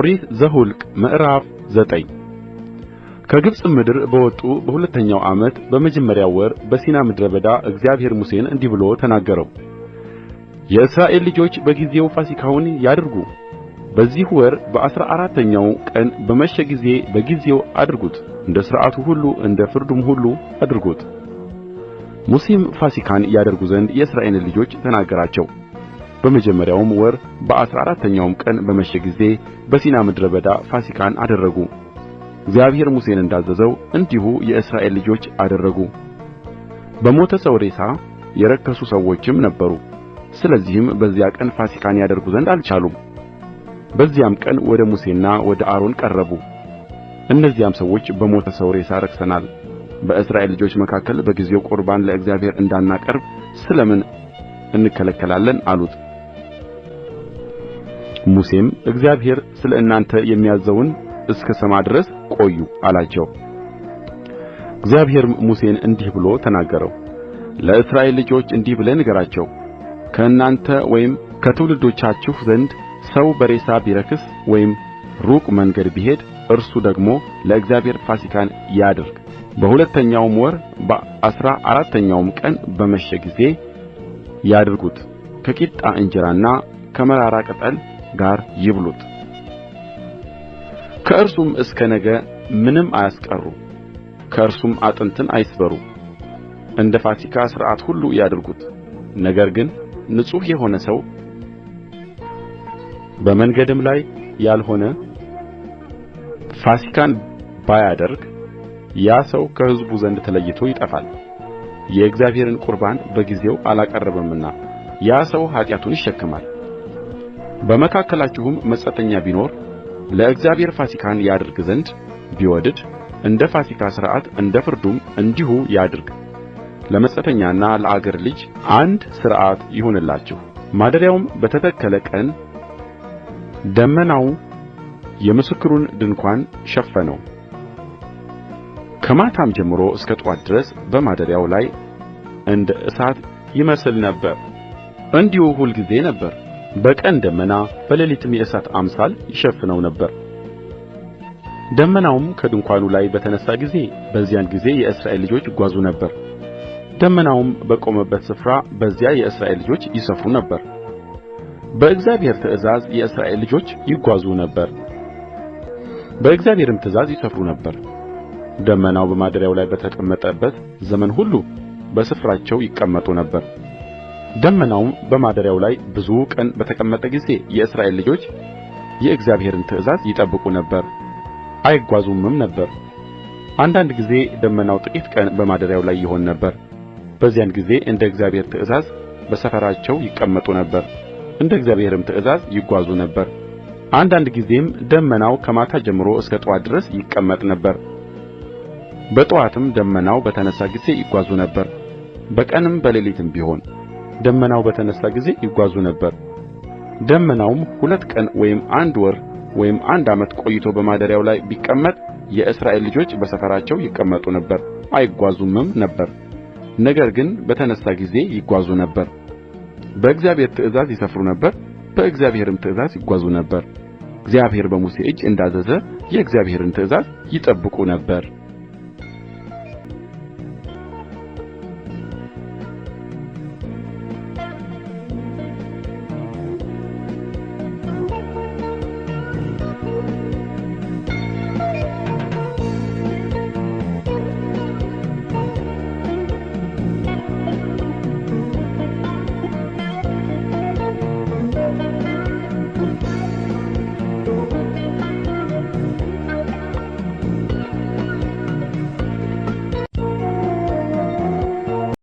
ኦሪት ዘኍልቍ ምዕራፍ 9 ከግብፅ ምድር በወጡ በሁለተኛው ዓመት በመጀመሪያው ወር በሲና ምድረ በዳ እግዚአብሔር ሙሴን እንዲህ ብሎ ተናገረው። የእስራኤል ልጆች በጊዜው ፋሲካውን ያድርጉ። በዚህ ወር በአሥራ አራተኛው ቀን በመሸ ጊዜ በጊዜው አድርጉት፣ እንደ ሥርዓቱ ሁሉ እንደ ፍርዱም ሁሉ አድርጉት። ሙሴም ፋሲካን ያደርጉ ዘንድ የእስራኤልን ልጆች ተናገራቸው። በመጀመሪያውም ወር በአሥራ አራተኛው ቀን በመሸ ጊዜ በሲና ምድረ በዳ ፋሲካን አደረጉ። እግዚአብሔር ሙሴን እንዳዘዘው እንዲሁ የእስራኤል ልጆች አደረጉ። በሞተ ሰው ሬሳ የረከሱ ሰዎችም ነበሩ። ስለዚህም በዚያ ቀን ፋሲካን ያደርጉ ዘንድ አልቻሉም። በዚያም ቀን ወደ ሙሴና ወደ አሮን ቀረቡ። እነዚያም ሰዎች በሞተ ሰው ሬሳ ረክሰናል፣ በእስራኤል ልጆች መካከል በጊዜው ቁርባን ለእግዚአብሔር እንዳናቀርብ ስለምን እንከለከላለን አሉት። ሙሴም እግዚአብሔር ስለ እናንተ የሚያዝዘውን እስክሰማ ድረስ ቆዩ አላቸው። እግዚአብሔርም ሙሴን እንዲህ ብሎ ተናገረው። ለእስራኤል ልጆች እንዲህ ብለህ ንገራቸው፣ ከእናንተ ወይም ከትውልዶቻችሁ ዘንድ ሰው በሬሳ ቢረክስ ወይም ሩቅ መንገድ ቢሄድ እርሱ ደግሞ ለእግዚአብሔር ፋሲካን ያድርግ። በሁለተኛውም ወር በአሥራ አራተኛው ቀን በመሸ ጊዜ ያድርጉት። ከቂጣ እንጀራና ከመራራ ቅጠል ጋር ይብሉት። ከእርሱም እስከ ነገ ምንም አያስቀሩ፣ ከእርሱም አጥንትን አይስበሩ። እንደ ፋሲካ ሥርዓት ሁሉ ያድርጉት። ነገር ግን ንጹሕ የሆነ ሰው በመንገድም ላይ ያልሆነ ፋሲካን ባያደርግ ያ ሰው ከሕዝቡ ዘንድ ተለይቶ ይጠፋል፣ የእግዚአብሔርን ቁርባን በጊዜው አላቀረበምና ያ ሰው ኃጢአቱን ይሸከማል። በመካከላችሁም መጻተኛ ቢኖር ለእግዚአብሔር ፋሲካን ያደርግ ዘንድ ቢወድድ እንደ ፋሲካ ሥርዓት እንደ ፍርዱም እንዲሁ ያድርግ። ለመጻተኛና ለአገር ልጅ አንድ ሥርዓት ይሁንላችሁ። ማደሪያውም በተተከለ ቀን ደመናው የምስክሩን ድንኳን ሸፈነው። ከማታም ጀምሮ እስከ ጥዋት ድረስ በማደሪያው ላይ እንደ እሳት ይመስል ነበር። እንዲሁ ሁልጊዜ ነበር። በቀን ደመና በሌሊትም የእሳት አምሳል ይሸፍነው ነበር። ደመናውም ከድንኳኑ ላይ በተነሣ ጊዜ በዚያን ጊዜ የእስራኤል ልጆች ይጓዙ ነበር። ደመናውም በቆመበት ስፍራ በዚያ የእስራኤል ልጆች ይሰፍሩ ነበር። በእግዚአብሔር ትእዛዝ የእስራኤል ልጆች ይጓዙ ነበር፣ በእግዚአብሔርም ትእዛዝ ይሰፍሩ ነበር። ደመናው በማደሪያው ላይ በተቀመጠበት ዘመን ሁሉ በስፍራቸው ይቀመጡ ነበር። ደመናውም በማደሪያው ላይ ብዙ ቀን በተቀመጠ ጊዜ የእስራኤል ልጆች የእግዚአብሔርን ትእዛዝ ይጠብቁ ነበር፣ አይጓዙምም ነበር። አንዳንድ ጊዜ ደመናው ጥቂት ቀን በማደሪያው ላይ ይሆን ነበር። በዚያን ጊዜ እንደ እግዚአብሔር ትእዛዝ በሰፈራቸው ይቀመጡ ነበር፣ እንደ እግዚአብሔርም ትእዛዝ ይጓዙ ነበር። አንዳንድ ጊዜም ደመናው ከማታ ጀምሮ እስከ ጥዋት ድረስ ይቀመጥ ነበር። በጥዋትም ደመናው በተነሣ ጊዜ ይጓዙ ነበር። በቀንም በሌሊትም ቢሆን ደመናው በተነሣ ጊዜ ይጓዙ ነበር። ደመናውም 2 ቀን ወይም 1 ወር ወይም 1 ዓመት ቆይቶ በማደሪያው ላይ ቢቀመጥ የእስራኤል ልጆች በሰፈራቸው ይቀመጡ ነበር፣ አይጓዙምም ነበር። ነገር ግን በተነሣ ጊዜ ይጓዙ ነበር። በእግዚአብሔር ትእዛዝ ይሰፍሩ ነበር፣ በእግዚአብሔርም ትእዛዝ ይጓዙ ነበር። እግዚአብሔር በሙሴ እጅ እንዳዘዘ የእግዚአብሔርን ትእዛዝ ይጠብቁ ነበር።